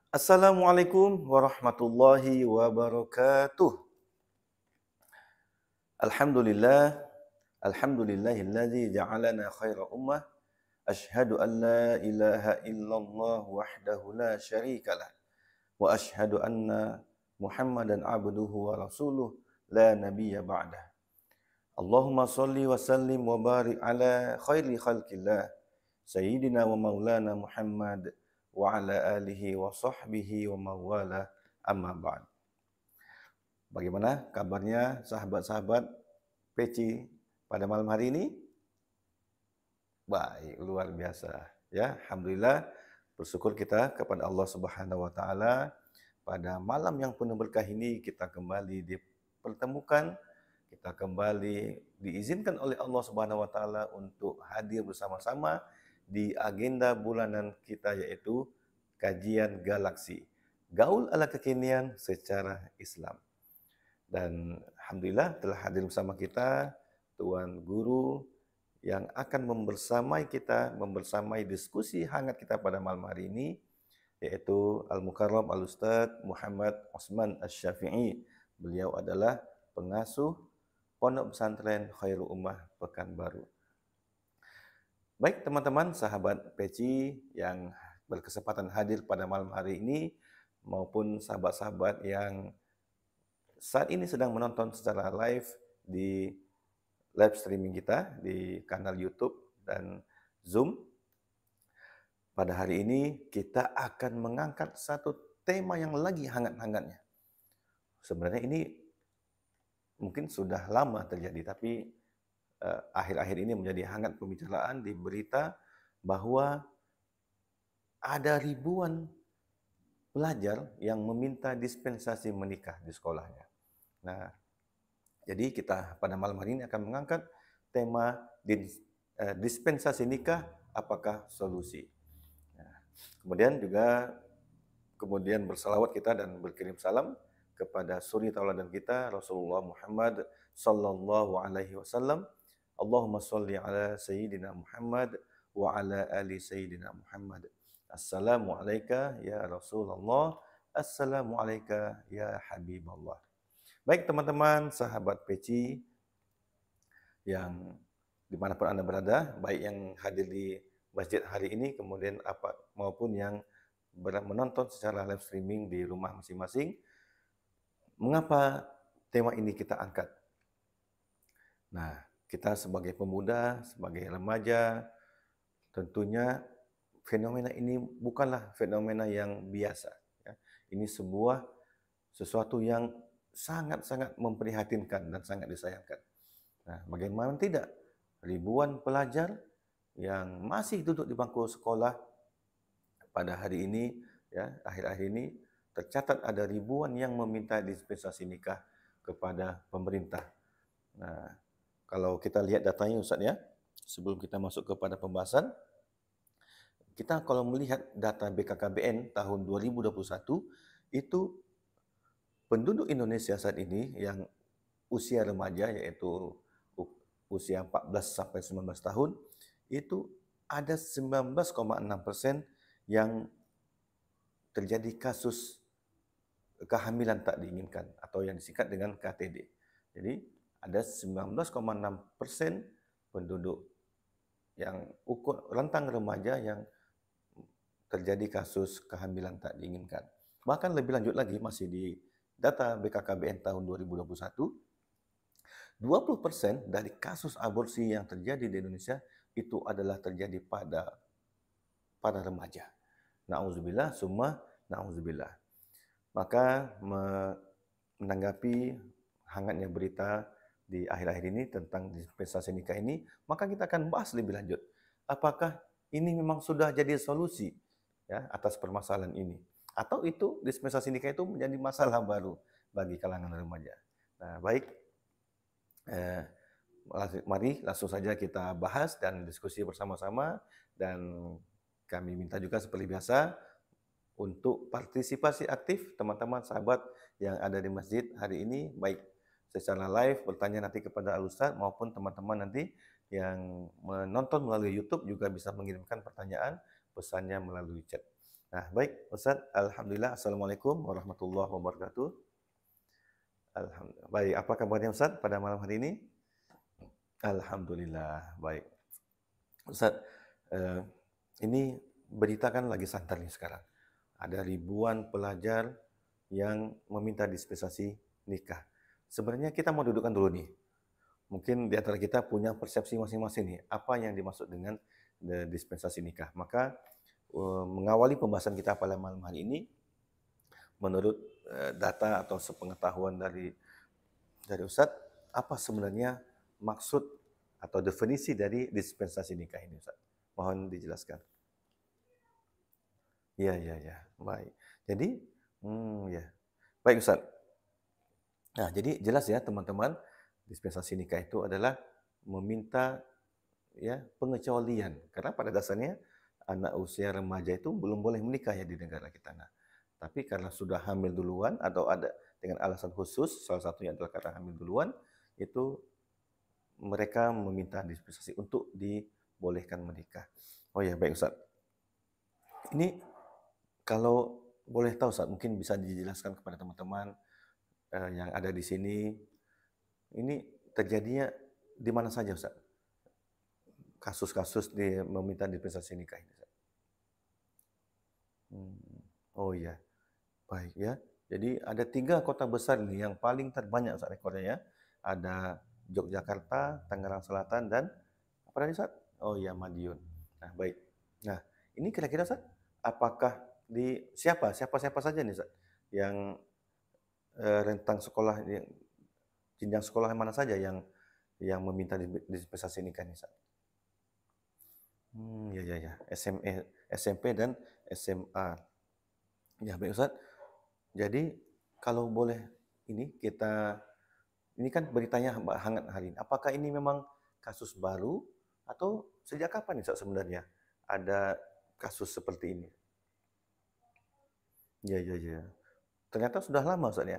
Assalamualaikum warahmatullahi wabarakatuh. Alhamdulillah, alhamdulillahilladzi ja'alana khaira ummah. Asyhadu an la ilaha illallah wahdahu la syarikalah. Wa asyhadu anna Muhammadan abduhu wa rasuluh la nabiyya ba'dah. Allahumma salli wa sallim wa barik ala khairi khalqillah. Sayyidina wa maulana Muhammad wa ala alihi wa sahbihi wa mawala amma ba'd. Bagaimana kabarnya sahabat-sahabat peci pada malam hari ini? Baik, luar biasa. Ya, alhamdulillah bersyukur kita kepada Allah Subhanahu wa taala pada malam yang penuh berkah ini kita kembali dipertemukan, kita kembali diizinkan oleh Allah Subhanahu wa taala untuk hadir bersama-sama di agenda bulanan kita yaitu kajian galaksi. Gaul ala kekinian secara Islam. Dan alhamdulillah telah hadir bersama kita Tuan Guru yang akan membersamai kita, membersamai diskusi hangat kita pada malam hari ini, yaitu Al-Mukarram Al-Ustadz Muhammad Osman Asy-Syafi'i. Beliau adalah pengasuh Pondok Pesantren Khairul Ummah Pekanbaru. Baik teman-teman, sahabat peci yang berkesempatan hadir pada malam hari ini, maupun sahabat-sahabat yang saat ini sedang menonton secara live di live streaming kita di kanal YouTube dan Zoom. Pada hari ini kita akan mengangkat satu tema yang lagi hangat-hangatnya. Sebenarnya ini mungkin sudah lama terjadi, tapi akhir-akhir ini menjadi hangat pembicaraan di berita bahwa ada ribuan pelajar yang meminta dispensasi menikah di sekolahnya. Nah, jadi kita pada malam hari ini akan mengangkat tema dispensasi nikah, apakah solusi? Nah, kemudian bersalawat kita dan berkirim salam kepada suri tauladan kita Rasulullah Muhammad sallallahu alaihi wasallam. Allahumma sholli ala sayyidina Muhammad wa ala ali sayyidina Muhammad. Assalamu alayka ya Rasulullah, assalamu alayka ya Habiballah. Baik teman-teman, sahabat peci yang dimanapun Anda berada, baik yang hadir di masjid hari ini, kemudian maupun yang menonton secara live streaming di rumah masing-masing. Mengapa tema ini kita angkat? Nah, kita sebagai pemuda, sebagai remaja, tentunya fenomena ini bukanlah fenomena yang biasa. Ya. Ini sesuatu yang sangat-sangat memprihatinkan dan sangat disayangkan. Nah, bagaimana tidak? Ribuan pelajar yang masih duduk di bangku sekolah pada hari ini, ya, akhir-akhir ini tercatat ada ribuan yang meminta dispensasi nikah kepada pemerintah. Nah, kalau kita lihat datanya Ustaz ya, sebelum kita masuk kepada pembahasan, kita kalau melihat data BKKBN tahun 2021 itu penduduk Indonesia saat ini yang usia remaja yaitu usia 14 sampai 19 tahun itu ada 19,6% yang terjadi kasus kehamilan tak diinginkan atau yang disingkat dengan KTD. Jadi ada 19,6% penduduk yang rentang remaja yang terjadi kasus kehamilan tak diinginkan. Bahkan lebih lanjut lagi masih di data BKKBN tahun 2021, 20% dari kasus aborsi yang terjadi di Indonesia itu adalah terjadi pada remaja. Na'udzubillah, summa na'udzubillah. Maka menanggapi hangatnya berita di akhir-akhir ini tentang dispensasi nikah ini, maka kita akan bahas lebih lanjut. Apakah ini memang sudah jadi solusi ya atas permasalahan ini? Atau itu dispensasi nikah itu menjadi masalah baru bagi kalangan remaja. Nah, baik, mari langsung saja kita bahas dan diskusi bersama-sama. Dan kami minta juga seperti biasa untuk partisipasi aktif teman-teman sahabat yang ada di masjid hari ini, baik secara live bertanya nanti kepada Al-Ustaz maupun teman-teman nanti yang menonton melalui YouTube juga bisa mengirimkan pertanyaan, pesannya melalui chat. Nah, baik Ustaz, alhamdulillah. Assalamualaikum warahmatullahi wabarakatuh. Alhamdulillah. Baik, apa kabarnya Ustaz pada malam hari ini? Alhamdulillah, baik. Ustaz, eh, ini berita kan lagi santer nih sekarang. Ada ribuan pelajar yang meminta dispensasi nikah. Sebenarnya kita mau dudukkan dulu nih. Mungkin di antara kita punya persepsi masing-masing nih, apa yang dimaksud dengan dispensasi nikah. Maka mengawali pembahasan kita pada malam hari ini, menurut data atau sepengetahuan dari Ustadz, apa sebenarnya maksud atau definisi dari dispensasi nikah ini, Ustadz? Mohon dijelaskan. Iya, iya, iya. Baik. Jadi, ya. Baik, Ustadz. Nah, jadi jelas ya teman-teman, dispensasi nikah itu adalah meminta ya pengecualian. Karena pada dasarnya anak usia remaja itu belum boleh menikah ya di negara kita. Nah, tapi karena sudah hamil duluan atau ada dengan alasan khusus, salah satunya adalah karena hamil duluan, itu mereka meminta dispensasi untuk dibolehkan menikah. Oh ya, baik Ustaz. Ini kalau boleh tahu Ustaz, mungkin bisa dijelaskan kepada teman-teman yang ada di sini, ini terjadinya di mana saja Ustaz? Kasus-kasus meminta dispensasi nikah ini. Oh iya, baik ya. Jadi ada 3 kota besar nih yang paling terbanyak saat rekornya ya. Ada Yogyakarta, Tangerang Selatan, dan apa tadi Sat? Oh iya, Madiun. Nah baik. Nah ini kira-kira Sat, apakah di siapa saja nih Sat yang rentang sekolah jenjang sekolah mana saja yang meminta dispensasi nikah nih Sat? Ya ya ya, SMP dan SMA. Ya baik Ustaz. Jadi kalau boleh ini kan beritanya hangat hari ini. Apakah ini memang kasus baru atau sejak kapan nih Ustaz sebenarnya ada kasus seperti ini? Ya ya ya. Ternyata sudah lama Ustaz ya.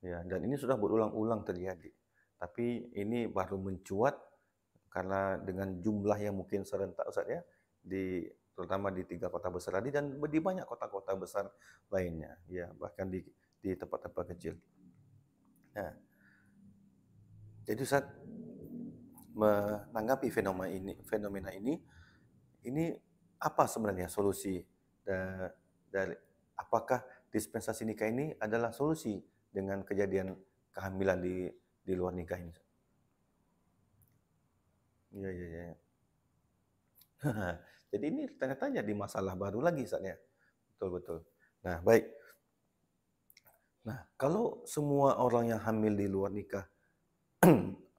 Ya, dan ini sudah berulang-ulang terjadi. Tapi ini baru mencuat karena dengan jumlah yang mungkin serentak Ustaz ya, terutama di 3 kota besar tadi dan di banyak kota-kota besar lainnya, ya bahkan di tempat-tempat kecil. Nah, jadi Ustaz menanggapi fenomena ini apa sebenarnya solusi dari apakah dispensasi nikah ini adalah solusi dengan kejadian kehamilan di luar nikah ini? Iya, iya, iya. Jadi ini ternyata jadi masalah baru lagi Ustaz ya. Betul, betul. Nah, baik. Nah, kalau semua orang yang hamil di luar nikah,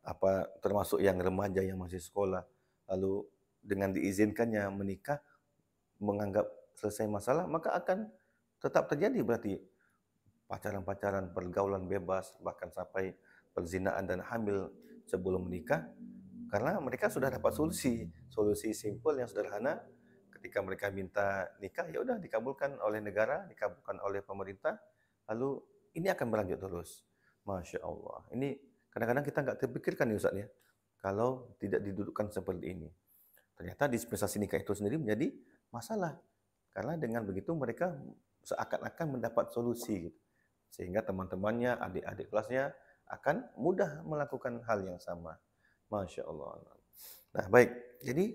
apa termasuk yang remaja yang masih sekolah, lalu dengan diizinkannya menikah, menganggap selesai masalah, maka akan tetap terjadi berarti pacaran-pacaran, pergaulan bebas, bahkan sampai perzinaan dan hamil sebelum menikah, karena mereka sudah dapat solusi simpel yang sederhana. Ketika mereka minta nikah, ya udah dikabulkan oleh negara, dikabulkan oleh pemerintah, lalu ini akan berlanjut terus. Masya Allah. Ini kadang-kadang kita nggak terpikirkan nih Ustaz ya, kalau tidak didudukkan seperti ini. Ternyata dispensasi nikah itu sendiri menjadi masalah. Karena dengan begitu mereka seakan-akan mendapat solusi. Sehingga teman-temannya, adik-adik kelasnya akan mudah melakukan hal yang sama. Masya Allah. Nah baik, jadi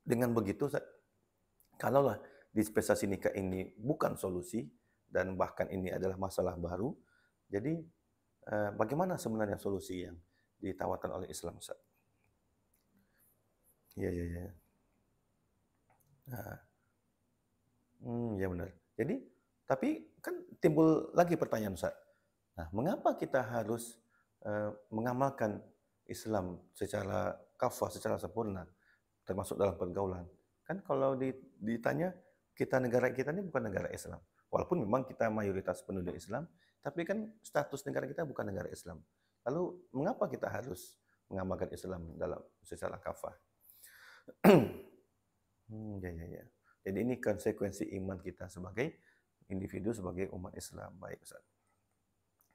dengan begitu, kalaulah dispensasi nikah ini bukan solusi, dan bahkan ini adalah masalah baru, jadi bagaimana sebenarnya solusi yang ditawarkan oleh Islam, Ustaz? Iya, iya, iya. Nah, ya benar. Jadi, tapi kan timbul lagi pertanyaan, Ustaz. Nah, mengapa kita harus mengamalkan Islam secara kafah, secara sempurna, termasuk dalam pergaulan? Kan kalau ditanya, negara kita ini bukan negara Islam. Walaupun memang kita mayoritas penduduk Islam, tapi kan status negara kita bukan negara Islam. Lalu mengapa kita harus mengamalkan Islam dalam secara kafah? Ya, ya, ya. Jadi ini konsekuensi iman kita sebagai individu, sebagai umat Islam. Baik, Ustaz.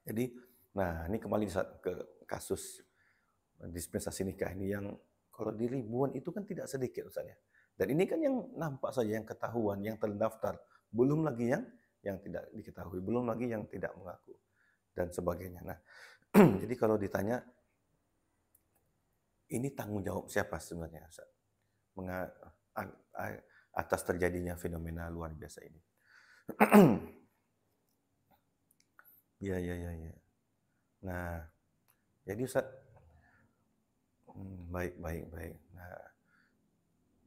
Jadi, nah ini kembali ke kasus dispensasi nikah ini yang kalau di ribuan itu kan tidak sedikit Ustaz ya. Dan ini kan yang nampak saja, yang ketahuan, yang terdaftar belum lagi yang tidak diketahui, belum lagi yang tidak mengaku dan sebagainya. Nah, jadi kalau ditanya ini tanggung jawab siapa sebenarnya Ustaz? Atas terjadinya fenomena luar biasa ini. Ya, ya, ya, ya. Nah, jadi Ustaz, baik, baik, baik.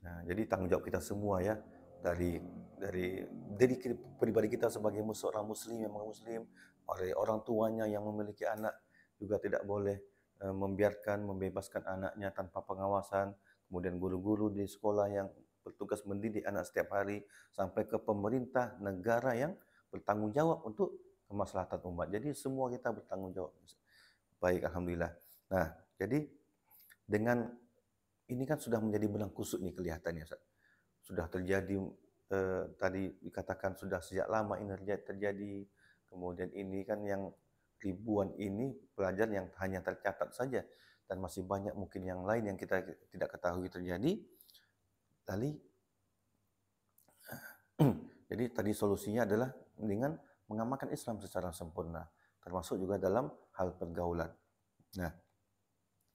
Nah, jadi tanggung jawab kita semua ya, dari dari pribadi kita sebagai seorang muslim yang muslim, oleh orang tuanya yang memiliki anak juga tidak boleh membiarkan, membebaskan anaknya tanpa pengawasan, kemudian guru-guru di sekolah yang bertugas mendidik anak setiap hari, sampai ke pemerintah negara yang bertanggung jawab untuk kemaslahatan umat. Jadi semua kita bertanggung jawab. Baik, alhamdulillah. Nah, jadi dengan ini kan sudah menjadi benang kusut nih kelihatannya, Ustaz. Sudah terjadi tadi dikatakan sudah sejak lama ini terjadi. Kemudian ini kan yang ribuan ini pelajar yang hanya tercatat saja dan masih banyak mungkin yang lain yang kita tidak ketahui terjadi. Tadi jadi tadi solusinya adalah dengan mengamalkan Islam secara sempurna, termasuk juga dalam hal pergaulan. Nah,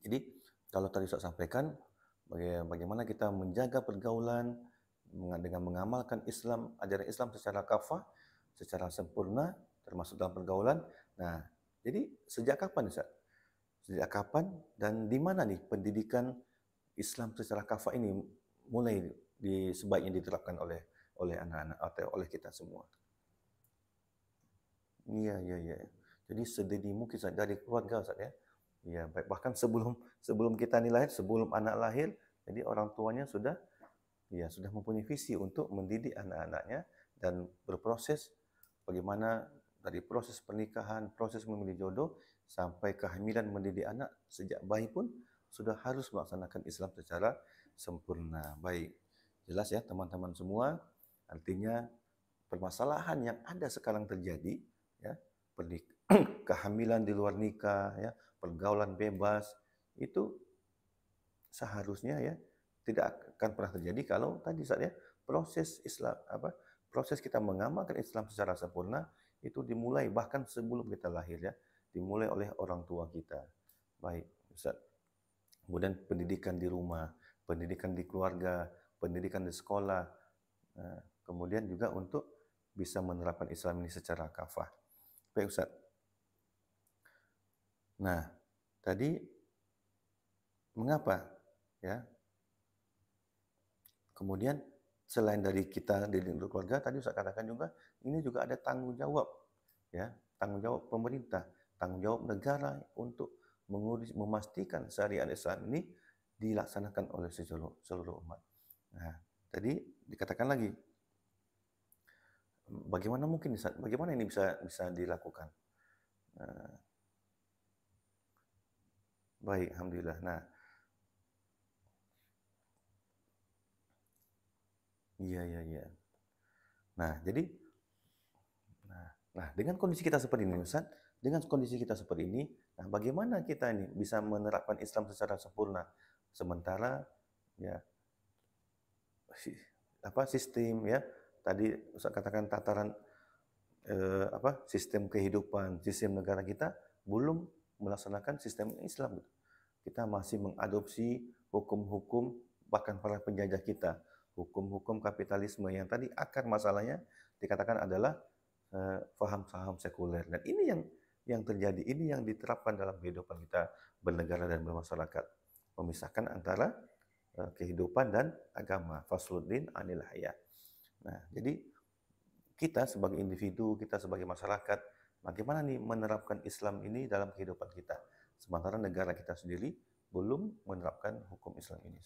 jadi kalau tadi saya sampaikan bagaimana kita menjaga pergaulan dengan mengamalkan Islam, ajaran Islam secara kafah, secara sempurna, termasuk dalam pergaulan. Nah, jadi sejak kapan, Ustaz? Sejak kapan dan di mana nih pendidikan Islam secara kafah ini mulai sebaiknya diterapkan oleh anak-anak atau oleh kita semua? Iya, iya, iya. Jadi sedini mungkin Ustaz, dari keluarga, Ustaz ya. Ya, baik. Bahkan sebelum kita ini lahir, sebelum anak lahir, jadi orang tuanya sudah mempunyai visi untuk mendidik anak-anaknya dan berproses bagaimana dari proses pernikahan, proses memilih jodoh sampai kehamilan mendidik anak sejak bayi pun sudah harus melaksanakan Islam secara sempurna. Baik. Jelas ya teman-teman semua, artinya permasalahan yang ada sekarang terjadi ya, kehamilan di luar nikah ya, pergaulan bebas itu seharusnya ya tidak akan pernah terjadi kalau tadi saat ya proses Islam proses kita mengamalkan Islam secara sempurna itu dimulai bahkan sebelum kita lahir ya, dimulai oleh orang tua kita. Baik, Ustaz. Kemudian pendidikan di rumah, pendidikan di keluarga, pendidikan di sekolah. Nah, kemudian juga untuk bisa menerapkan Islam ini secara kafah. Baik, Ustaz. Nah, tadi mengapa ya? Kemudian selain dari kita di keluarga tadi saya katakan juga ini juga ada tanggung jawab ya, tanggung jawab pemerintah, tanggung jawab negara untuk memastikan syariat Islam ini dilaksanakan oleh seluruh umat. Nah, tadi dikatakan lagi bagaimana ini bisa dilakukan? Nah, baik, alhamdulillah. Nah, iya, iya, iya. Nah, jadi dengan kondisi kita seperti ini, Ustaz, dengan kondisi kita seperti ini, nah bagaimana kita ini bisa menerapkan Islam secara sempurna? Sementara ya sistem ya, tadi Ustaz katakan tataran sistem kehidupan, sistem negara kita belum melaksanakan sistem Islam. Kita masih mengadopsi hukum-hukum bahkan para penjajah kita, hukum-hukum kapitalisme yang tadi akar masalahnya dikatakan adalah faham-faham sekuler. Dan ini yang terjadi, ini yang diterapkan dalam kehidupan kita bernegara dan bermasyarakat. Memisahkan antara kehidupan dan agama. Fasluddin anil hayah. Nah, jadi kita sebagai individu, kita sebagai masyarakat, bagaimana nih menerapkan Islam ini dalam kehidupan kita? Sementara negara kita sendiri belum menerapkan hukum Islam ini.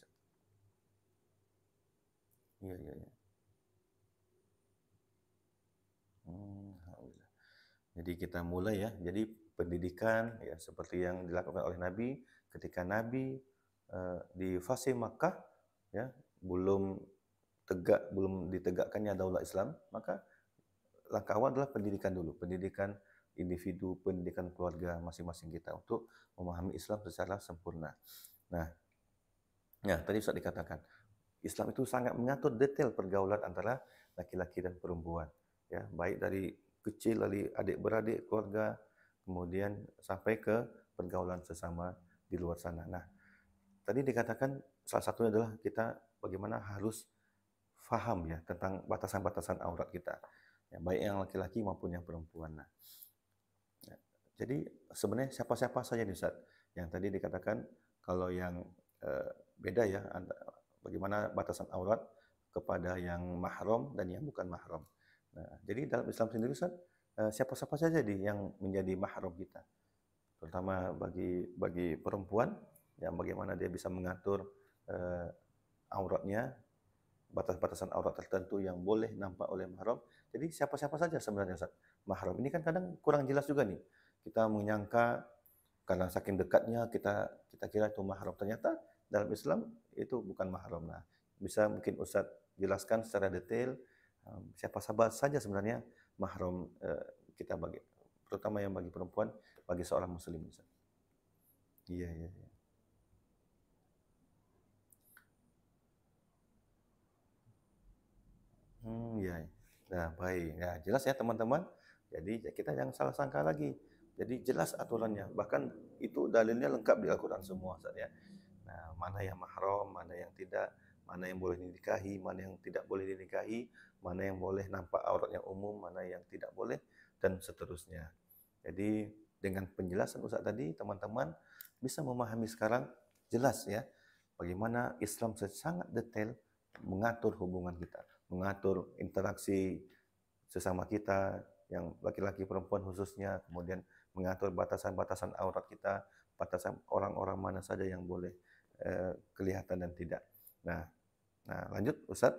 Iya, iya, iya. Alhamdulillah. Jadi kita mulai ya. Jadi pendidikan ya seperti yang dilakukan oleh Nabi ketika Nabi di fase Makkah ya belum ditegakkannya daulah Islam, maka langkah awal adalah pendidikan dulu, pendidikan individu, pendidikan keluarga masing-masing kita untuk memahami Islam secara sempurna. Nah, ya tadi sudah dikatakan Islam itu sangat mengatur detail pergaulan antara laki-laki dan perempuan, ya, baik dari kecil dari adik-beradik keluarga, kemudian sampai ke pergaulan sesama di luar sana. Nah, tadi dikatakan salah satunya adalah kita bagaimana harus faham ya tentang batasan-batasan aurat kita, ya, baik yang laki-laki maupun yang perempuan. Nah, ya, jadi sebenarnya siapa-siapa saja nih Ustaz, yang tadi dikatakan kalau yang beda ya bagaimana batasan aurat kepada yang mahram dan yang bukan mahram. Nah, jadi dalam Islam sendiri Ustaz, siapa-siapa saja nih yang menjadi mahram kita, terutama bagi perempuan, yang bagaimana dia bisa mengatur eh, auratnya, batas-batasan aurat tertentu yang boleh nampak oleh mahram. Jadi siapa-siapa saja sebenarnya Ustaz mahram. Ini kan kadang kurang jelas juga nih. Kita menyangka karena saking dekatnya kita kira itu mahram. Ternyata dalam Islam itu bukan mahram. Nah, bisa mungkin Ustaz jelaskan secara detail siapa saja sebenarnya mahram kita bagi, terutama yang bagi perempuan, bagi seorang muslim Ustaz. Iya, iya, iya. Iya. Nah, baik. Nah, jelas ya teman-teman. Jadi kita jangan salah sangka lagi. Jadi jelas aturannya. Bahkan itu dalilnya lengkap di Al-Quran semua, Ustaz ya. Nah, mana yang mahram, mana yang tidak, mana yang boleh dinikahi, mana yang tidak boleh dinikahi, mana yang boleh nampak aurat yang umum, mana yang tidak boleh, dan seterusnya. Jadi dengan penjelasan Ustaz tadi, teman-teman bisa memahami sekarang jelas ya bagaimana Islam sangat detail mengatur hubungan kita, mengatur interaksi sesama kita, yang laki-laki perempuan khususnya, kemudian mengatur batasan-batasan aurat kita, batasan orang-orang mana saja yang boleh kelihatan dan tidak. Nah, lanjut Ustaz.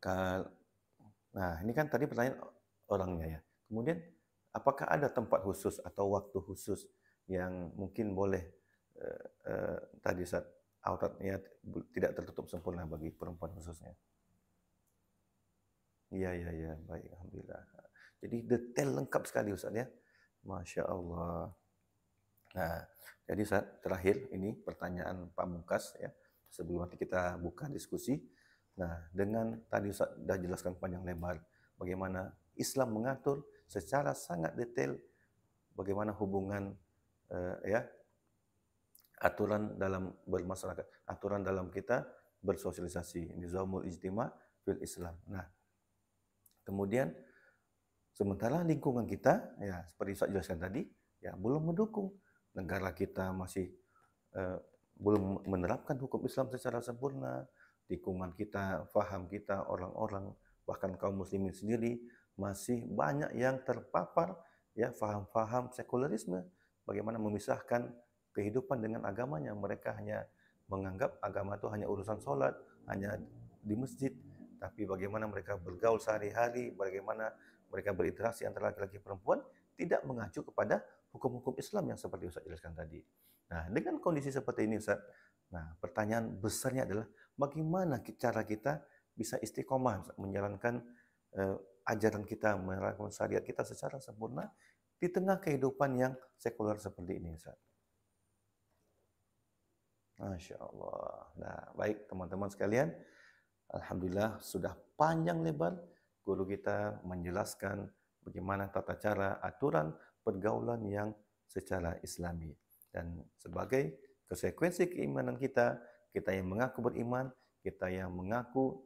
Nah, ini kan tadi pertanyaan orangnya ya. Kemudian, apakah ada tempat khusus atau waktu khusus yang mungkin boleh tadi Ustaz, auratnya tidak tertutup sempurna bagi perempuan khususnya? Iya, iya, iya. Baik, alhamdulillah. Jadi detail lengkap sekali Ustaz ya. Masya Allah. Nah, jadi Ustaz, terakhir ini pertanyaan pamungkas ya. Sebelum nanti kita buka diskusi. Nah, dengan tadi Ustaz sudah jelaskan panjang lebar bagaimana Islam mengatur secara sangat detail bagaimana hubungan ya aturan dalam bermasyarakat, aturan dalam kita bersosialisasi, nizamul ijtima fil Islam. Nah, kemudian sementara lingkungan kita ya seperti saya jelaskan tadi ya belum mendukung, negara kita masih eh, belum menerapkan hukum Islam secara sempurna, lingkungan kita, faham kita, orang-orang bahkan kaum muslimin sendiri masih banyak yang terpapar ya faham-faham sekulerisme, bagaimana memisahkan kehidupan dengan agamanya. Mereka hanya menganggap agama itu hanya urusan sholat, hanya di masjid, tapi bagaimana mereka bergaul sehari-hari, bagaimana mereka berinteraksi antara laki-laki dan perempuan tidak mengacu kepada hukum-hukum Islam yang seperti Ustaz jelaskan tadi. Nah, dengan kondisi seperti ini Ustaz, nah pertanyaan besarnya adalah bagaimana cara kita bisa istiqomah menjalankan ajaran kita, menjalankan syariat kita secara sempurna di tengah kehidupan yang sekuler seperti ini Ustaz. Masya Allah. Nah, baik teman-teman sekalian, alhamdulillah sudah panjang lebar guru kita menjelaskan bagaimana tata cara aturan pergaulan yang secara islami. Dan sebagai konsekuensi keimanan kita, kita yang mengaku beriman, kita yang mengaku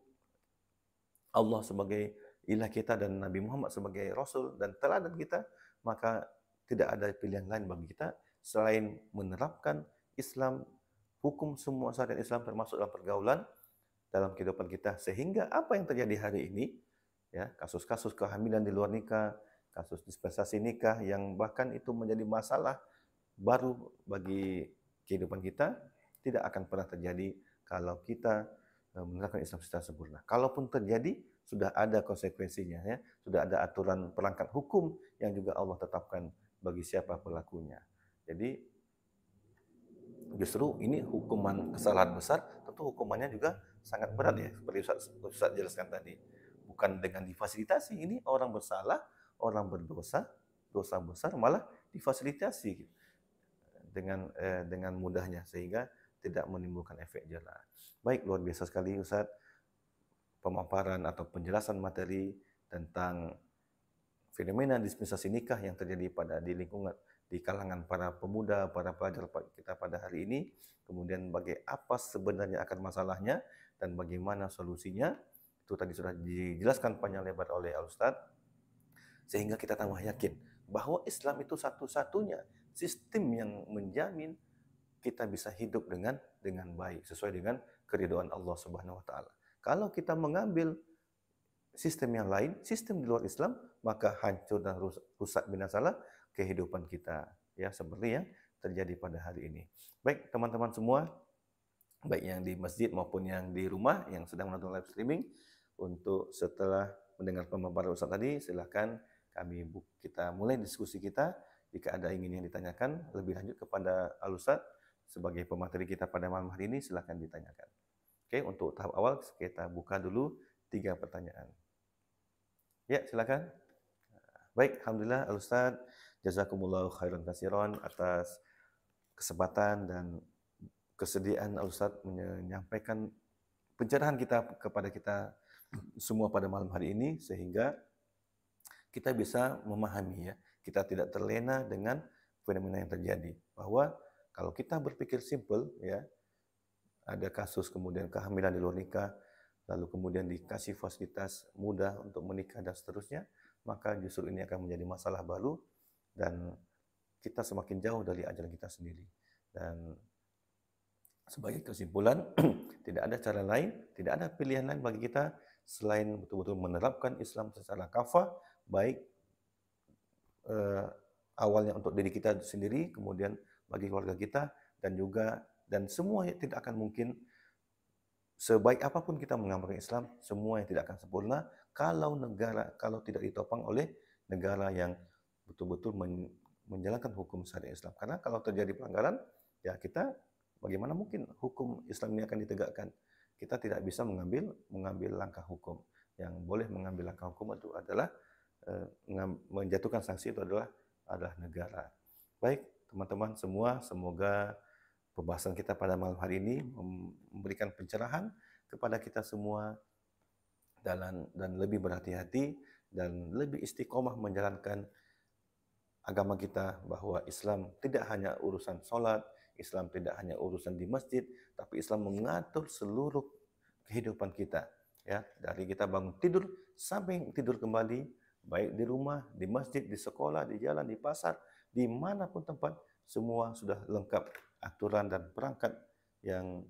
Allah sebagai ilah kita dan Nabi Muhammad sebagai Rasul dan teladan kita, maka tidak ada pilihan lain bagi kita selain menerapkan Islam, hukum semua syariat Islam termasuk dalam pergaulan, dalam kehidupan kita, sehingga apa yang terjadi hari ini ya kasus-kasus kehamilan di luar nikah, kasus dispensasi nikah yang bahkan itu menjadi masalah baru bagi kehidupan kita tidak akan pernah terjadi kalau kita menerapkan Islam secara sempurna. Kalaupun terjadi sudah ada konsekuensinya ya, sudah ada aturan perangkat hukum yang juga Allah tetapkan bagi siapa pelakunya. Jadi justru ini hukuman kesalahan besar, tentu hukumannya juga sangat berat ya, seperti Ustaz jelaskan tadi. Bukan dengan difasilitasi, ini orang bersalah, orang berdosa, dosa besar malah difasilitasi dengan mudahnya sehingga tidak menimbulkan efek jerah. Baik, luar biasa sekali Ustaz pemaparan atau penjelasan materi tentang fenomena dispensasi nikah yang terjadi di lingkungan, di kalangan para pemuda, para pelajar kita pada hari ini, kemudian apa sebenarnya akar masalahnya dan bagaimana solusinya, itu tadi sudah dijelaskan panjang lebar oleh Al-Ustadz, sehingga kita tambah yakin bahwa Islam itu satu-satunya sistem yang menjamin kita bisa hidup dengan baik sesuai dengan keridhaan Allah Subhanahu wa taala. Kalau kita mengambil sistem yang lain, sistem di luar Islam, maka hancur dan rusak binasalah kehidupan kita, ya, seperti yang terjadi pada hari ini. Baik teman-teman semua, baik yang di masjid maupun yang di rumah yang sedang menonton live streaming, untuk setelah mendengar pemaparan Ustaz tadi, silakan kita mulai diskusi kita. Jika ada ingin yang ditanyakan lebih lanjut kepada Al-Ustaz sebagai pemateri kita pada malam hari ini, silakan ditanyakan. Oke, untuk tahap awal kita buka dulu 3 pertanyaan. Ya, silakan. Baik, alhamdulillah Al-Ustaz, jazakumullahu khairan katsiran atas kesempatan dan kesediaan Al-Ustaz menyampaikan pencerahan kepada kita semua pada malam hari ini, sehingga kita bisa memahami, ya, kita tidak terlena dengan fenomena yang terjadi, bahwa kalau kita berpikir simpel, ya, ada kasus kemudian kehamilan di luar nikah, lalu kemudian dikasih fasilitas mudah untuk menikah dan seterusnya, maka justru ini akan menjadi masalah baru dan kita semakin jauh dari ajaran kita sendiri. Dan sebagai kesimpulan, tidak ada cara lain, tidak ada pilihan lain bagi kita selain betul-betul menerapkan Islam secara kafah, baik awalnya untuk diri kita sendiri, kemudian bagi keluarga kita, dan semua tidak akan mungkin. Sebaik apapun kita mengamalkan Islam, semua yang tidak akan sempurna kalau tidak ditopang oleh negara yang betul-betul menjalankan hukum syariat Islam. Karena kalau terjadi pelanggaran, ya kita bagaimana mungkin hukum Islam ini akan ditegakkan? Kita tidak bisa mengambil langkah hukum. Yang boleh mengambil langkah hukum itu adalah menjatuhkan sanksi, itu adalah negara. Baik, teman-teman semua, semoga pembahasan kita pada malam hari ini memberikan pencerahan kepada kita semua dan lebih berhati-hati dan lebih istiqomah menjalankan agama kita, bahwa Islam tidak hanya urusan sholat, Islam tidak hanya urusan di masjid, tapi Islam mengatur seluruh kehidupan kita, ya, dari kita bangun tidur sampai tidur kembali, baik di rumah, di masjid, di sekolah, di jalan, di pasar, dimanapun tempat, semua sudah lengkap aturan dan perangkat yang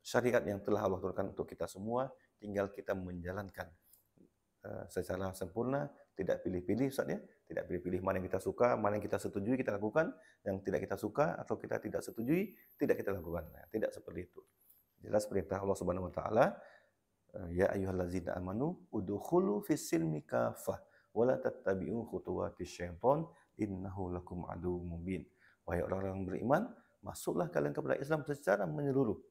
syariat yang telah Allah turunkan untuk kita semua, tinggal kita menjalankan secara sempurna, tidak pilih-pilih, Ustaz, ya, tidak pilih-pilih mana yang kita suka, mana yang kita setujui kita lakukan, yang tidak kita suka atau kita tidak setujui tidak kita lakukan. Nah, tidak seperti itu. Jelas perintah Allah Subhanahu wa taala, ya ayyuhallazina amanu udkhulu fis-silmi kafah wa la tattabi'u khutuwatis syaiton innahu lakum aduwwum mubin. Wahai orang-orang beriman, masuklah kalian kepada Islam secara menyeluruh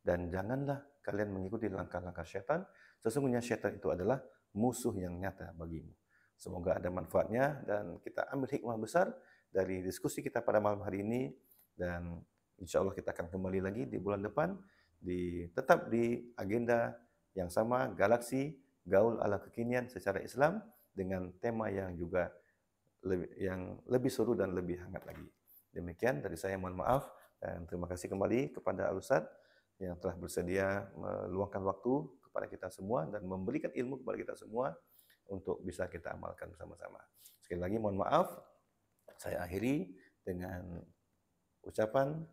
dan janganlah kalian mengikuti langkah-langkah syaitan. Sesungguhnya syaitan itu adalah musuh yang nyata bagimu. Semoga ada manfaatnya dan kita ambil hikmah besar dari diskusi kita pada malam hari ini, dan insya Allah kita akan kembali lagi di bulan depan tetap di agenda yang sama, Galaksi Gaul ala Kekinian secara Islam, dengan tema yang juga lebih seru dan lebih hangat lagi. Demikian dari saya, mohon maaf, dan terima kasih kembali kepada Al-Ustadz yang telah bersedia meluangkan waktu kepada kita semua dan memberikan ilmu kepada kita semua untuk bisa kita amalkan bersama-sama. Sekali lagi mohon maaf, saya akhiri dengan ucapan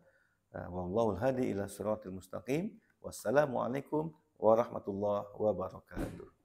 wallahul hadi ila siratal mustaqim. Wassalamualaikum warahmatullahi wabarakatuh.